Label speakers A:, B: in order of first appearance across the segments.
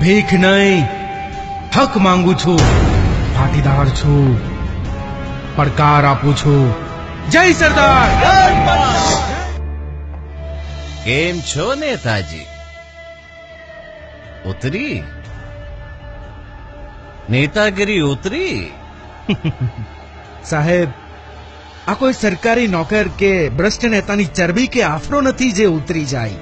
A: ભીખ નહીં, હક માંગુ છું. પાટીદાર છું, પડકાર આપું છું. જય સરદાર.
B: કેમ છો નેતાજી? ઉતરી નેતાગીરી ઉતરી?
A: સાહેબ, આ કોઈ સરકારી નોકર કે ભ્રષ્ટ નેતાની ચરબી કે આફરો નથી જે ઉતરી જાય.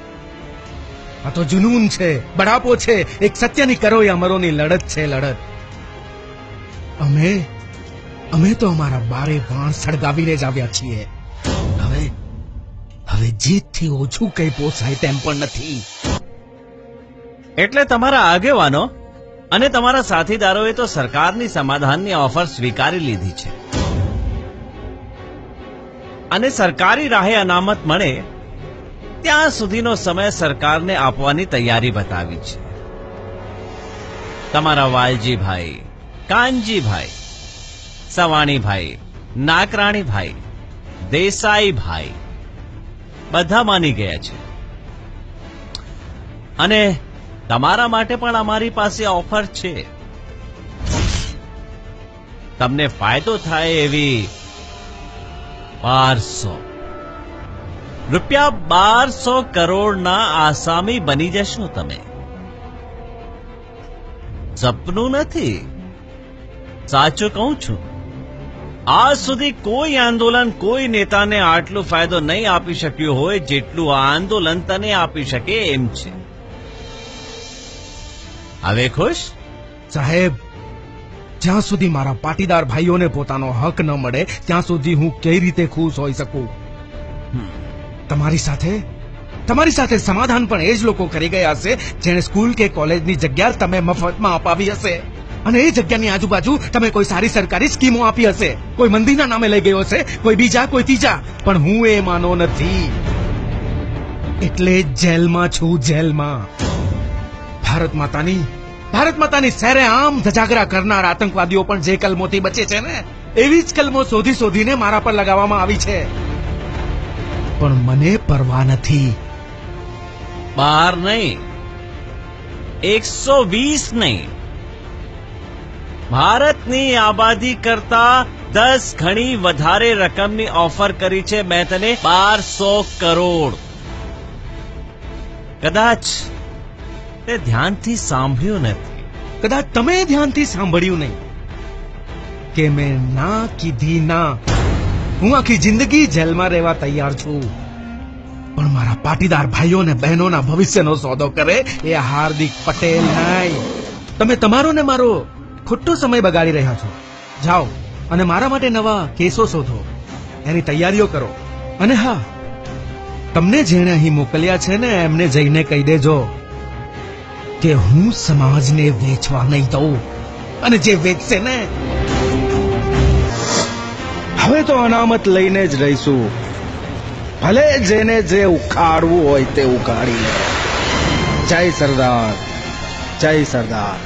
A: આ તો જુનૂન છે, બડાપો છે, એક સત્યની કરો યા મરોની લડત છે. લડત અમે તો અમારા બારે બાણ સળગાવીને જ આવ્યા છીએ. હવે જીતથી ઓછું કઈ પોસાય તેમ પણ નથી.
B: એટલે તમારા આગેવાનો અને તમારા સાથીદારોએ તો સરકારની સમાધાનની ઓફર સ્વીકારી લીધી છે અને સરકારી રાહે અનામત મળે ત્યાં સુધીનો સમય સરકારને આપવાની તૈયારી બતાવી છે. તમારા વાલજીભાઈ, કાનજીભાઈ, સવાણીભાઈ, નાકરાણીભાઈ, દેસાઈભાઈ બધા માની ગયા છે અને તમારા માટે પણ અમારી પાસે ઓફર છે. તમને ફાયદો થાય એવી રૂપિયા 1200 કરોડના આસામી બની જશો તમે. સપનું નથી, સાચું કહું છું. આજ સુધી કોઈ આંદોલન કોઈ નેતાને આટલો ફાયદો નહીં આપી શક્યું હોય જેટલું આ આંદોલન તને આપી શકે એમ છે. હવે ખુશ?
A: સાહેબ, જ્યાં સુધી મારા પાટીદાર ભાઈઓને પોતાનો હક ન મળે ત્યાં સુધી હું કઈ રીતે ખુશ હોઈ શકું? તમારી સાથે સમાધાન પણ એ જ લોકો કરી ગયા હશે જેણે સ્કૂલ કે કોલેજની જગ્યા તમે મફતમાં અપાવી હશે અને એ જગ્યાની આજુબાજુ તમે કોઈ સારી સરકારી સ્કીમો આપી હશે. કોઈ મંદિરના નામે લઈ ગયો હશે, કોઈ બીજા, કોઈ ત્રીજા, પણ હું એ માનો નથી. એટલે જ જેલમાં છું, જેલમાં. ભારત માતાની સરે આમ ધજાગરા કરનાર આતંકવાદીઓ પણ જે કલમોથી બચે છે ને એવી જ કલમો શોધીને મારા પર લગાવવામાં આવી છે. પણ મને પરવા નથી.
B: 12 નહીં, 120 નહીં, ભારતની આબાદી કરતા 10 ગણી વધારે રકમની ઓફર કરી છે મેં તને. 1200 કરોડ. કદાચ તે ધ્યાનથી સાંભળ્યું નથી.
A: કદાચ તમે ધ્યાનથી સાંભળ્યું નહીં કે મેં ના કીધી ના. હું આખી જિંદગી જેલમાં રહેવા તૈયાર છું, પણ મારા પાટીદાર ભાઈઓ ને બહેનોના ભવિષ્યનો સોદો કરે એ હાર્દિક પટેલ નહીં. તમે તમારો ને મારો ખોટો સમય બગાડી રહ્યા છો. જાઓ અને મારા માટે નવા કેસો શોધો, એની તૈયારીઓ કરો. અને હા, તમને જેણે અહીં મોકલ્યા છે ને એમને જઈને કહી દેજો કે હું સમાજને વેચવા નહીં દઉં. અને જે વેચશે ને હવે તો અનામત લઈને જ રહીશું. ભલે જેને જે ઉખાડવું હોય તે ઉખાડી લે. જય સરદાર, જય સરદાર.